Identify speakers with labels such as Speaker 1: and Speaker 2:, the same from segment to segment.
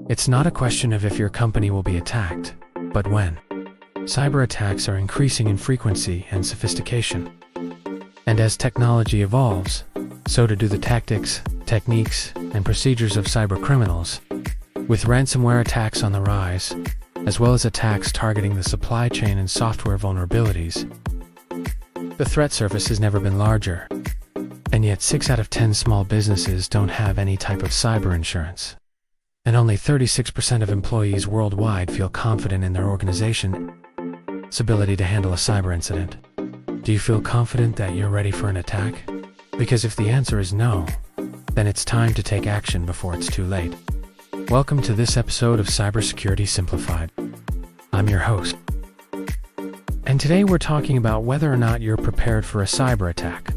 Speaker 1: It's not a question of if your company will be attacked, but when. Cyber attacks are increasing in frequency and sophistication. And as technology evolves, so do the tactics, techniques, and procedures of cyber criminals, with ransomware attacks on the rise, as well as attacks targeting the supply chain and software vulnerabilities. The threat surface has never been larger, and yet 6 out of 10 small businesses don't have any type of cyber insurance. And only 36% of employees worldwide feel confident in their organization's ability to handle a cyber incident. Do you feel confident that you're ready for an attack? Because if the answer is no, then it's time to take action before it's too late. Welcome to this episode of Cybersecurity Simplified. I'm your host. And today we're talking about whether or not you're prepared for a cyber attack.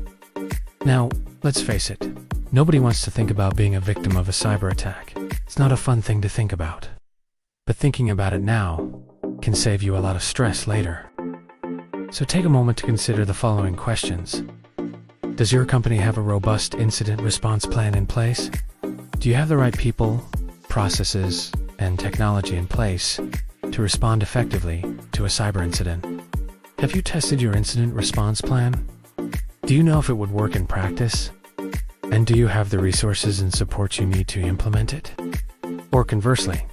Speaker 1: Now, let's face it, nobody wants to think about being a victim of a cyber attack. It's not a fun thing to think about. But thinking about it now can save you a lot of stress later. So take a moment to consider the following questions. Does your company have a robust incident response plan in place? Do you have the right people, processes, and technology in place to respond effectively to a cyber incident? Have you tested your incident response plan? Do you know if it would work in practice? And do you have the resources and support you need to implement it? Or conversely,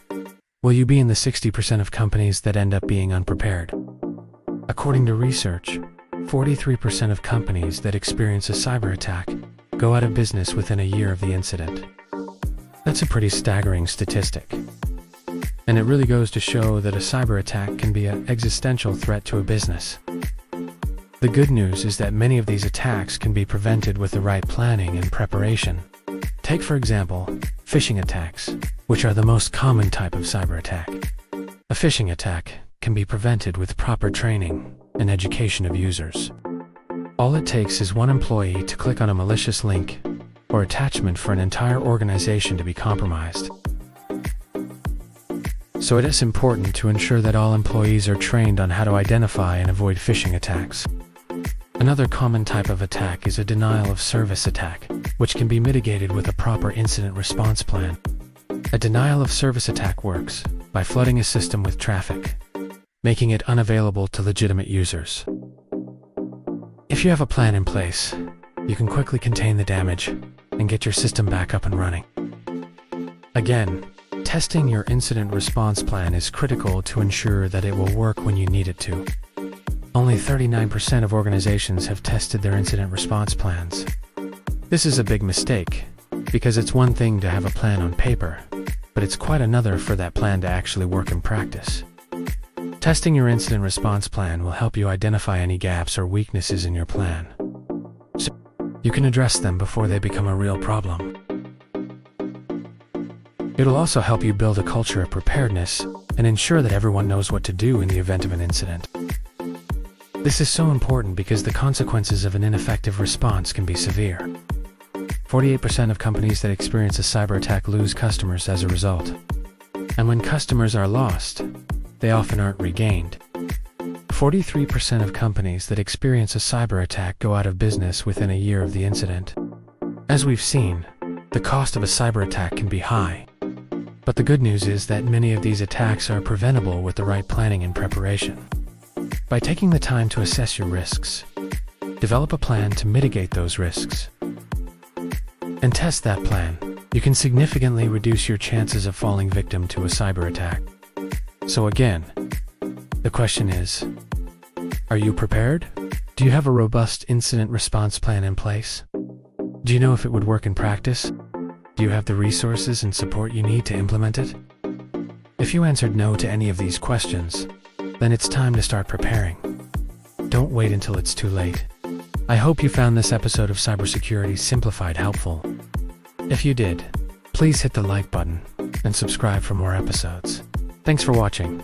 Speaker 1: will you be in the 60% of companies that end up being unprepared? According to research, 43% of companies that experience a cyber attack go out of business within a year of the incident. That's a pretty staggering statistic. And it really goes to show that a cyber attack can be an existential threat to a business. The good news is that many of these attacks can be prevented with the right planning and preparation. Take, for example, phishing attacks, which are the most common type of cyber attack. A phishing attack can be prevented with proper training and education of users. All it takes is one employee to click on a malicious link or attachment for an entire organization to be compromised. So it is important to ensure that all employees are trained on how to identify and avoid phishing attacks. Another common type of attack is a denial of service attack, which can be mitigated with a proper incident response plan. A denial of service attack works by flooding a system with traffic, making it unavailable to legitimate users. If you have a plan in place, you can quickly contain the damage and get your system back up and running. Again, testing your incident response plan is critical to ensure that it will work when you need it to. Only 39% of organizations have tested their incident response plans. This is a big mistake, because it's one thing to have a plan on paper, but it's quite another for that plan to actually work in practice. Testing your incident response plan will help you identify any gaps or weaknesses in your plan, so you can address them before they become a real problem. It'll also help you build a culture of preparedness and ensure that everyone knows what to do in the event of an incident. This is so important because the consequences of an ineffective response can be severe. 48% of companies that experience a cyber attack lose customers as a result. And when customers are lost, they often aren't regained. 43% of companies that experience a cyber attack go out of business within a year of the incident. As we've seen, the cost of a cyber attack can be high. But the good news is that many of these attacks are preventable with the right planning and preparation. By taking the time to assess your risks, develop a plan to mitigate those risks, and test that plan, you can significantly reduce your chances of falling victim to a cyber attack. So again, the question is, are you prepared? Do you have a robust incident response plan in place? Do you know if it would work in practice? Do you have the resources and support you need to implement it? If you answered no to any of these questions, then it's time to start preparing. Don't wait until it's too late. I hope you found this episode of Cybersecurity Simplified helpful. If you did, please hit the like button and subscribe for more episodes. Thanks for watching.